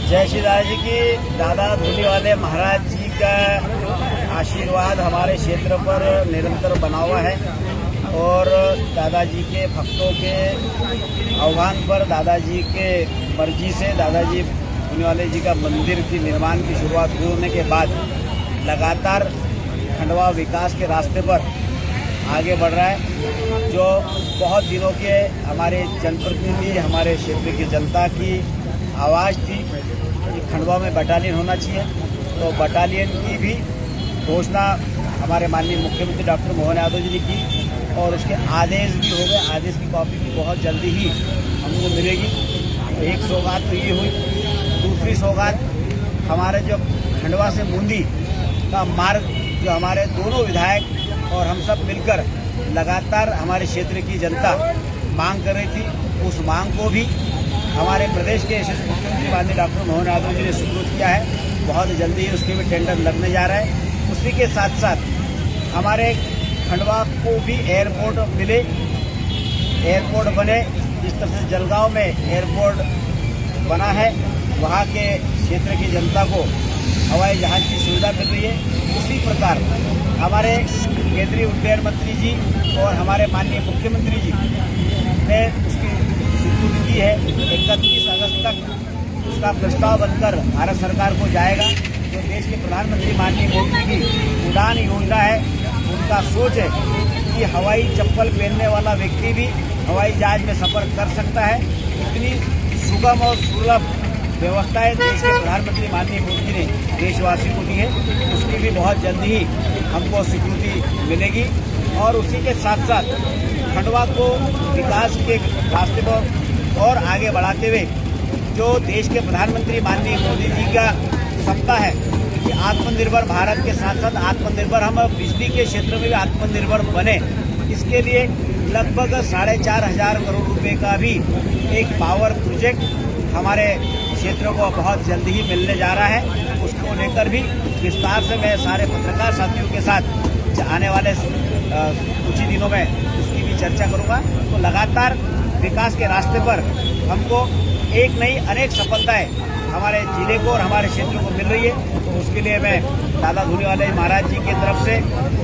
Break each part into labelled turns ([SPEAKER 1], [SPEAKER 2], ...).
[SPEAKER 1] जय श्री दादा जी की। दादा धूनीवाले महाराज जी का आशीर्वाद हमारे क्षेत्र पर निरंतर बना हुआ है और दादाजी के भक्तों के आह्वान पर दादाजी के मर्जी से दादाजी धूनीवाले जी का मंदिर की निर्माण की शुरुआत होने के बाद लगातार खंडवा विकास के रास्ते पर आगे बढ़ रहा है। जो बहुत दिनों के हमारे जनप्रतिनिधि, हमारे क्षेत्र की जनता की आवाज़ थी कि खंडवा में बटालियन होना चाहिए, तो बटालियन की भी घोषणा हमारे माननीय मुख्यमंत्री डॉक्टर मोहन यादव जी ने की और उसके आदेश भी हो गए। आदेश की कॉपी भी बहुत जल्दी ही हमको मिलेगी। एक सौगात तो ये हुई। दूसरी सौगात हमारे जो खंडवा से बूंदी का मार्ग, जो हमारे दोनों विधायक और हम सब मिलकर लगातार हमारे क्षेत्र की जनता मांग कर रही थी, उस मांग को भी हमारे प्रदेश के यशस्वी मुख्यमंत्री माननीय डॉक्टर मोहन यादव जी ने स्वीकृत किया है। बहुत जल्दी ही उसके भी टेंडर लगने जा रहा है। उसी के साथ साथ हमारे खंडवा को भी एयरपोर्ट मिले, एयरपोर्ट बने। जिस तरह से जलगांव में एयरपोर्ट बना है, वहाँ के क्षेत्र की जनता को हवाई जहाज की सुविधा मिल रही है। उसी प्रकार हमारे केंद्रीय उड्डयन मंत्री जी और हमारे माननीय मुख्यमंत्री जी ने उसकी स्वीकृति की है। 31 अगस्त तक उसका प्रस्ताव बनकर भारत सरकार को जाएगा। जो देश के प्रधानमंत्री माननीय मोदी की उड़ान योजना है, उनका सोच है कि हवाई चप्पल पहनने वाला व्यक्ति भी हवाई जहाज में सफर कर सकता है। इतनी सुगम और सुलभ व्यवस्थाएं देश के प्रधानमंत्री माननीय मोदी जी ने देशवासी को दी है। उसकी भी बहुत जल्दी ही हमको स्वीकृति मिलेगी और उसी के साथ साथ खंडवा को विकास के रास्ते पर और आगे बढ़ाते हुए जो देश के प्रधानमंत्री माननीय मोदी जी का सपना है कि आत्मनिर्भर भारत के साथ साथ आत्मनिर्भर, हम बिजली के क्षेत्र में भी आत्मनिर्भर बने, इसके लिए लगभग 4,500 करोड़ रुपए का भी एक पावर प्रोजेक्ट हमारे क्षेत्र को बहुत जल्दी ही मिलने जा रहा है। उसको लेकर भी विस्तार से मैं सारे पत्रकार साथियों के साथ आने वाले कुछ ही दिनों में उसकी भी चर्चा करूंगा। तो लगातार विकास के रास्ते पर हमको एक नहीं अनेक सफलताएं हमारे जिले को और हमारे क्षेत्र को मिल रही है। तो उसके लिए मैं दादा धूनीवाले महाराज जी की तरफ से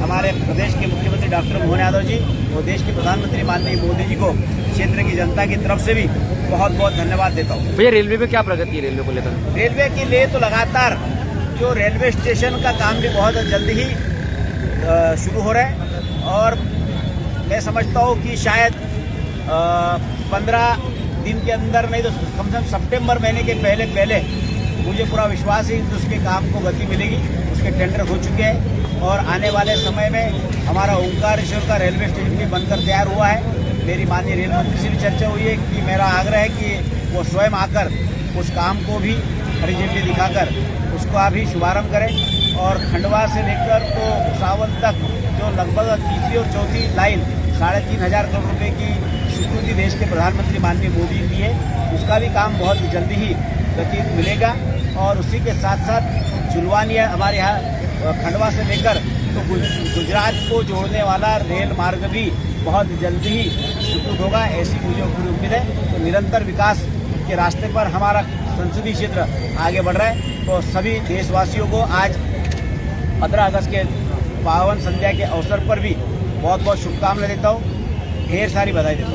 [SPEAKER 1] हमारे प्रदेश के मुख्यमंत्री डॉक्टर मोहन यादव जी और देश के प्रधानमंत्री माननीय मोदी जी को क्षेत्र की जनता की तरफ से भी बहुत बहुत धन्यवाद देता हूँ।
[SPEAKER 2] भैया, रेलवे में क्या प्रगति है रेलवे को लेकर?
[SPEAKER 1] रेलवे के लिए तो लगातार जो रेलवे स्टेशन का काम भी बहुत जल्दी ही शुरू हो रहा है और मैं समझता हूँ कि शायद 15 दिन के अंदर नहीं तो कम से कम सितंबर महीने के पहले मुझे पूरा विश्वास है कि उसके काम को गति मिलेगी। उसके टेंडर हो चुके हैं और आने वाले समय में हमारा ओंकारेश्वर का रेलवे स्टेशन भी बनकर तैयार हुआ है। मेरी माननीय रेल मंत्री से भी चर्चा हुई है कि मेरा आग्रह है कि वो स्वयं आकर उस काम को भी हरी झंडी दिखाकर उसका भी शुभारंभ करें और खंडवा से लेकर तो भुसावल तक जो लगभग तीसरी और चौथी लाइन 3,500 करोड़ रुपए की स्वीकृति देश के प्रधानमंत्री माननीय मोदी जी है, उसका भी काम बहुत जल्दी ही गति मिलेगा। और उसी के साथ साथ जुलवानिया हमारे यहाँ खंडवा से लेकर तो गुजरात को जोड़ने वाला रेल मार्ग भी बहुत जल्दी ही स्वीकृत होगा, ऐसी मुझे पूरी उम्मीद है। तो निरंतर विकास के रास्ते पर हमारा संसदीय क्षेत्र आगे बढ़ रहा है। तो सभी देशवासियों को आज 15 अगस्त के पावन संध्या के अवसर पर भी बहुत बहुत शुभकामनाएं देता हूँ, ढेर सारी बधाई देता हूँ।